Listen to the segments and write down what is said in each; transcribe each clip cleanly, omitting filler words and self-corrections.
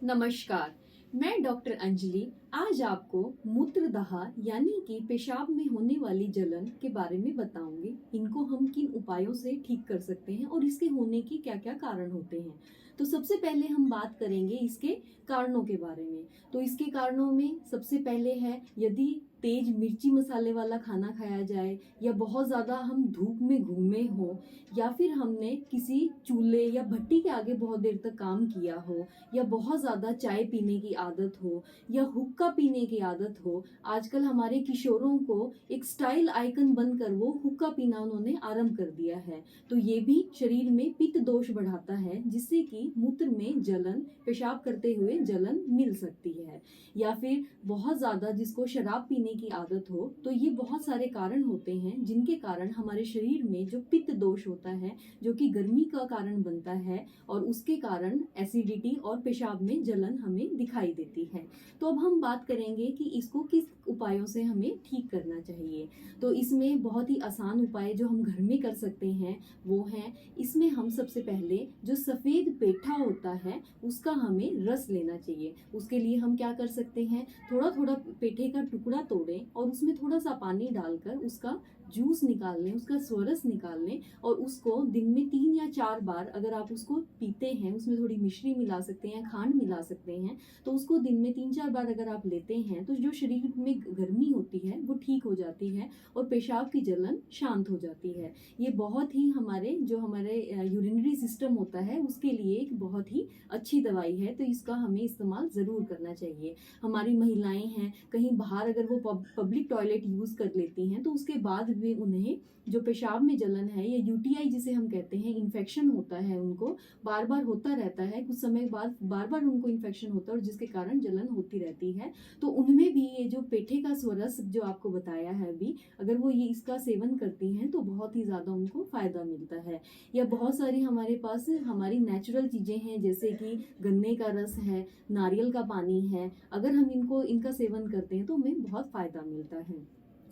नमस्कार। मैं डॉक्टर अंजलि आज आपको मूत्रदाह यानी कि पेशाब में होने वाली जलन के बारे में बताऊंगी। इनको हम किन उपायों से ठीक कर सकते हैं और इसके होने के क्या क्या कारण होते हैं। तो सबसे पहले हम बात करेंगे इसके कारणों के बारे में। तो इसके कारणों में सबसे पहले है, यदि तेज मिर्ची मसाले वाला खाना खाया जाए, या बहुत ज़्यादा हम धूप में घूमे हो, या फिर हमने किसी चूल्हे या भट्टी के आगे बहुत देर तक काम किया हो, या बहुत ज़्यादा चाय पीने की आदत हो, या हुक्का पीने की आदत हो। आजकल हमारे किशोरों को एक स्टाइल आइकन बनकर वो हुक्का पीना उन्होंने आरंभ कर दिया है। तो ये भी शरीर में पित्त दोष बढ़ाता है, जिससे कि मूत्र में जलन, पेशाब करते हुए जलन मिल सकती है। या फिर बहुत ज़्यादा जिसको शराब पीने की आदत हो, तो ये बहुत सारे कारण होते हैं जिनके कारण हमारे शरीर में जो पित्त दोष होता है, जो कि गर्मी का कारण बनता है, और उसके कारण एसिडिटी और पेशाब में जलन हमें दिखाई देती है। तो अब हम बात करेंगे कि इसको किस उपायों से हमें ठीक करना चाहिए। तो इसमें बहुत ही आसान उपाय जो हम घर में कर सकते हैं वो हैं, इसमें हम सबसे पहले जो सफ़ेद पेठा होता है उसका हमें रस लेना चाहिए। उसके लिए हम क्या कर सकते हैं, थोड़ा थोड़ा पेठे का टुकड़ा तोड़ें और उसमें थोड़ा सा पानी डालकर उसका जूस निकाल लें, उसका स्वरस निकाल लें, और उसको दिन में 3 या 4 बार अगर आप उसको पीते हैं, उसमें थोड़ी मिश्री मिला सकते हैं, खांड मिला सकते हैं, तो उसको दिन में 3-4 बार अगर आप लेते हैं तो जो शरीर में गर्मी होती है वो ठीक हो जाती है और पेशाब की जलन शांत हो जाती है। ये बहुत ही हमारे यूरिनरी सिस्टम होता है उसके लिए एक बहुत ही अच्छी दवाई है, तो इसका हमें इस्तेमाल ज़रूर करना चाहिए। हमारी महिलाएं हैं, कहीं बाहर अगर वो पब्लिक टॉयलेट यूज़ कर लेती हैं तो उसके बाद भी उन्हें जो पेशाब में जलन है या यूटीआई जिसे हम कहते हैं, इन्फेक्शन होता है, उनको बार बार होता रहता है, कुछ समय बाद बार बार उनको इन्फेक्शन होता है और जिसके कारण जलन होती रहती है। तो उनमें भी ये जो पेठे का स्वरस जो आपको बताया है अभी, अगर वो ये इसका सेवन करती हैं तो बहुत ही ज़्यादा उनको फ़ायदा मिलता है। या बहुत सारी हमारे पास हमारी नेचुरल चीज़ें हैं, जैसे कि गन्ने का रस है, नारियल का पानी है, अगर हम इनका सेवन करते हैं तो हमें बहुत फ़ायदा मिलता है।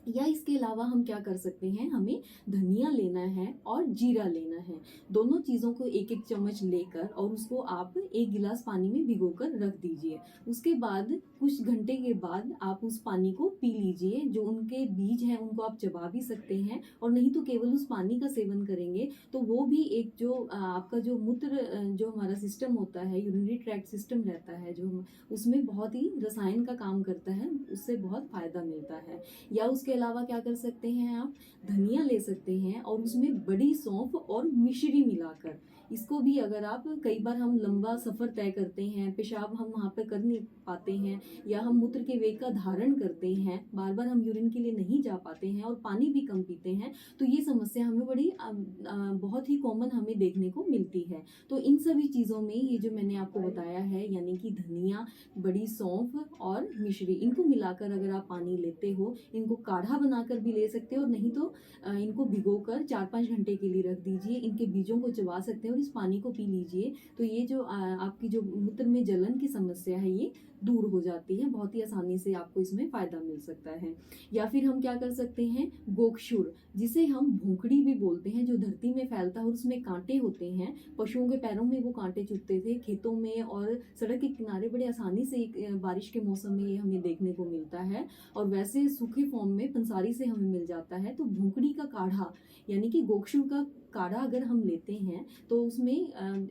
या इसके अलावा हम क्या कर सकते हैं, हमें धनिया लेना है और जीरा लेना है। दोनों चीज़ों को एक एक चम्मच लेकर और उसको आप 1 गिलास पानी में भिगोकर रख दीजिए। उसके बाद कुछ घंटे के बाद आप उस पानी को पी लीजिए। जो उनके बीज हैं उनको आप चबा भी सकते हैं, और नहीं तो केवल उस पानी का सेवन करेंगे तो वो भी एक जो आपका जो मूत्र जो हमारा सिस्टम होता है, यूरिनरी ट्रैक्ट सिस्टम रहता है, जो उसमें बहुत ही रसायन का काम करता है, उससे बहुत फायदा मिलता है। या उसके अलावा क्या कर सकते हैं, आप धनिया ले सकते हैं और उसमें बड़ी सौंफ और मिश्री मिलाकर, इसको भी अगर आप, कई बार हम लंबा सफ़र तय करते हैं, पेशाब हम वहाँ पे कर नहीं पाते हैं, या हम मूत्र के वेग का धारण करते हैं, बार बार हम यूरिन के लिए नहीं जा पाते हैं और पानी भी कम पीते हैं, तो ये समस्या हमें बड़ी बहुत ही कॉमन हमें देखने को मिलती है। तो इन सभी चीज़ों में ये जो मैंने आपको बताया है, यानी कि धनिया, बड़ी सौंफ और मिश्री, इनको मिलाकर अगर आप पानी लेते हो, इनको काढ़ा बनाकर भी ले सकते हो, और नहीं तो इनको भिगोकर 4-5 घंटे के लिए रख दीजिए, इनके बीजों को चबा सकते हैं और इस पानी को पी लीजिए। तो ये जो आपकी जो मूत्र में जलन की समस्या है ये दूर हो जाती है, बहुत ही आसानी से आपको इसमें फ़ायदा मिल सकता है। या फिर हम क्या कर सकते हैं, गोक्षुर, जिसे हम भोंकड़ी भी बोलते हैं, जो धरती में फैलता है और उसमें कांटे होते हैं। पशुओं के पैरों में वो कांटे चुभते थे, खेतों में और सड़क के किनारे बड़े आसानी से बारिश के मौसम में ये हमें देखने को मिलता है, और वैसे सूखे फॉर्म में पंसारी से हमें मिल जाता है। तो भोंकड़ी का काढ़ा यानी कि गोक्षुर का काढ़ा अगर हम लेते हैं तो उसमें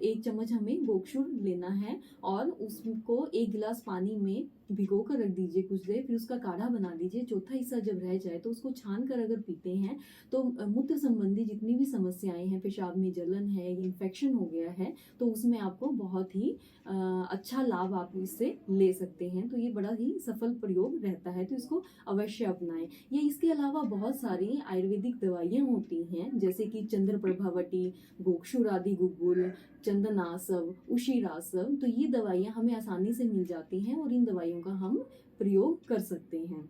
1 चम्मच हमें गोक्षुर लेना है, और उसको 1 गिलास पानी में भिगो कर रख दीजिए कुछ देर, फिर उसका काढ़ा बना दीजिए। चौथा हिस्सा जब रह जाए तो उसको छान कर अगर पीते हैं तो मूत्र संबंधी जितनी भी समस्याएं हैं, पेशाब में जलन है, इन्फेक्शन हो गया है, तो उसमें आपको बहुत ही अच्छा लाभ आप इससे ले सकते हैं। तो ये बड़ा ही सफल प्रयोग रहता है, तो इसको अवश्य अपनाएं। ये इसके अलावा बहुत सारी आयुर्वेदिक दवाइयाँ होती हैं, जैसे कि चंद्र प्रभावटी, गोक्षुरादि गुग्गुल, चंदनासव, उशीरासव, तो ये दवाइयाँ हमें आसानी से मिल जाती हैं और इन दवाइयों का हम प्रयोग कर सकते हैं।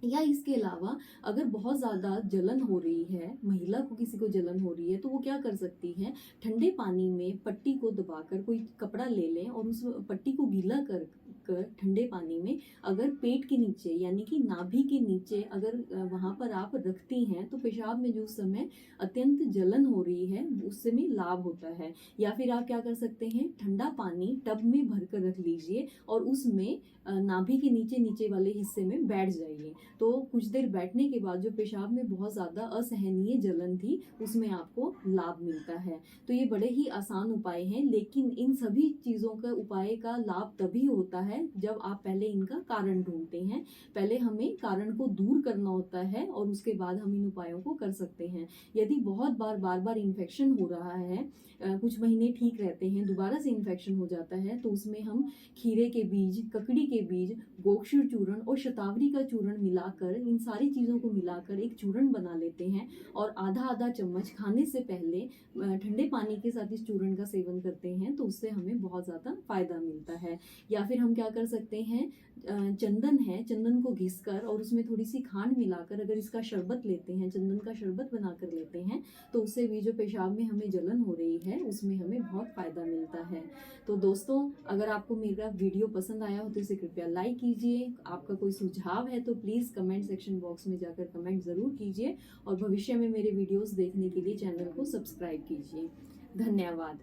या इसके अलावा अगर बहुत ज़्यादा जलन हो रही है, महिला को किसी को जलन हो रही है, तो वो क्या कर सकती है, ठंडे पानी में पट्टी को दबाकर कोई कपड़ा ले लें और उस पट्टी को गीला कर कर ठंडे पानी में अगर पेट के नीचे यानी कि नाभि के नीचे अगर वहाँ पर आप रखती हैं, तो पेशाब में जो उस समय अत्यंत जलन हो रही है उससे में लाभ होता है। या फिर आप क्या कर सकते हैं, ठंडा पानी टब में भर कर रख लीजिए और उसमें नाभि के नीचे नीचे वाले हिस्से में बैठ जाइए। तो कुछ देर बैठने के बाद जो पेशाब में बहुत ज़्यादा असहनीय जलन थी उसमें आपको लाभ मिलता है। तो ये बड़े ही आसान उपाय हैं, लेकिन इन सभी चीज़ों का उपाय का लाभ तभी होता है जब आप पहले इनका कारण ढूंढते हैं। पहले हमें कारण को दूर करना होता है और उसके बाद हम इन उपायों को कर सकते हैं। यदि बहुत बार बार इन्फेक्शन हो रहा है, कुछ महीने ठीक रहते हैं, दोबारा से इन्फेक्शन हो जाता है, तो उसमें हम खीरे के बीज, ककड़ी के बीज, गोक्षुर चूर्ण और शतावरी का चूर्ण मिलाकर, इन सारी चीज़ों को मिलाकर एक चूर्ण बना लेते हैं और आधा आधा चम्मच खाने से पहले ठंडे पानी के साथ इस चूर्ण का सेवन करते हैं, तो उससे हमें बहुत ज़्यादा फायदा मिलता है। या फिर हम क्या कर सकते हैं, चंदन है, चंदन को घिसकर और उसमें थोड़ी सी खांड मिलाकर अगर इसका शरबत लेते हैं, चंदन का शरबत बनाकर लेते हैं, तो उससे भी जो पेशाब में हमें जलन हो रही है उसमें हमें बहुत फ़ायदा मिलता है। तो दोस्तों, अगर आपको मेरा वीडियो पसंद आया हो तो इसे कृपया लाइक कीजिए। आपका कोई सुझाव है तो प्लीज़ कमेंट सेक्शन बॉक्स में जाकर कमेंट ज़रूर कीजिए और भविष्य में मेरे वीडियोस देखने के लिए चैनल को सब्सक्राइब कीजिए। धन्यवाद।